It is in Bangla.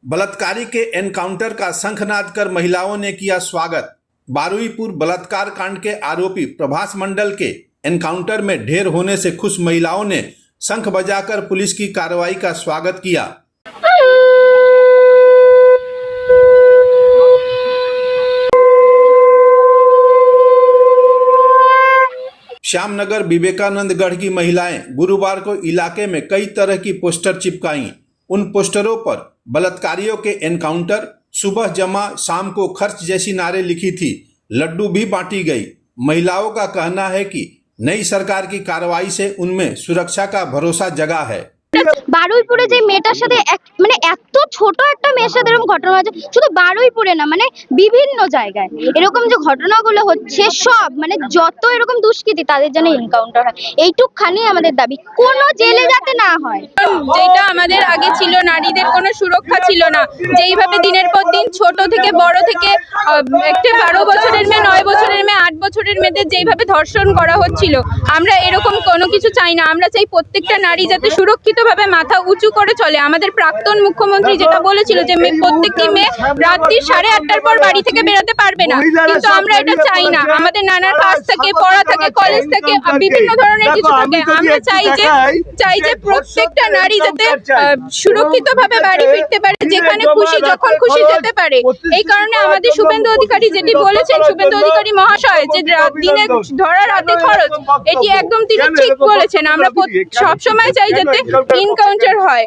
बलात्कारी के एनकाउंटर का शंखनाद कर महिलाओं ने किया स्वागत। बारुईपुर बलात्कार कांड के आरोपी प्रभास मंडल के एनकाउंटर में ढेर होने से खुश महिलाओं ने शंख बजाकर पुलिस की कार्रवाई का स्वागत किया। श्यामनगर विवेकानंदगढ़ की महिलाएं गुरुवार को इलाके में कई तरह की पोस्टर चिपकाईं। उन पोस्टरों पर बलात्कारियों के एनकाउंटर, सुबह जमा शाम को खर्च जैसी नारे लिखी थी। लड्डू भी बांटी गई। महिलाओं का कहना है कि नई सरकार की कार्रवाई से उनमें सुरक्षा का भरोसा जगा है। বারুইপুরে যে মেয়েটার সাথে মানে এত ছোট একটা মেয়ের সাথে এরকম ঘটনা হচ্ছে, শুধু বারুইপুরে না মানে বিভিন্ন জায়গায় এরকম যে ঘটনাগুলো হচ্ছে সব মানে যত এরকম দুষ্কৃতী তাদের জন্য এনকাউন্টার হয়, এইটুকখানি আমাদের দাবি, কোনো জেলে যাতে না হয়। যেটা আমাদের আগে ছিল, নারীদের কোনো সুরক্ষা ছিল না, যেইভাবে দিনের পর দিন ছোট থেকে বড় থেকে একটা 12 বছরের মেয়ে, 9 বছরের মেয়ে, 8 বছরের মেয়েদের যেইভাবে ধর্ষণ করা হচ্ছিল, আমরা এরকম কোনো কিছু চাই না। আমরা চাই প্রত্যেকটা নারী যাতে সুরক্ষিতভাবে মাথা উঁচু করে চলে। আমাদের প্রাক্তন মুখ্যমন্ত্রী যেটা বলেছিল যে প্রত্যেকটি মেয়ে রাত্রি 8:30টার পর বাড়ি থেকে বেরোতে পারবে না, কিন্তু আমরা এটা চাই না। আমাদের নানার কাজ থাকে, পড়া থাকে, কলেজ থাকে, বিভিন্ন ধরনের কিছু থাকে। আমরা চাই যে প্রত্যেকটা নারী যাতে সুরক্ষিতভাবে বাড়ি ফিরতে পারে, যেখানে খুশি যখন খুশি যেতে পারে। এই কারণে আমাদের শুভেন্দু অধিকারী যেটি বলেছেন, শুভেন্দু অধিকারী মহাশয়, যে দিনে ধরা রাতে খরচ, এটি একদম তিনি ঠিক বলেছেন। আমরা সবসময় চাই যাতে এনকাউন্টার হয়।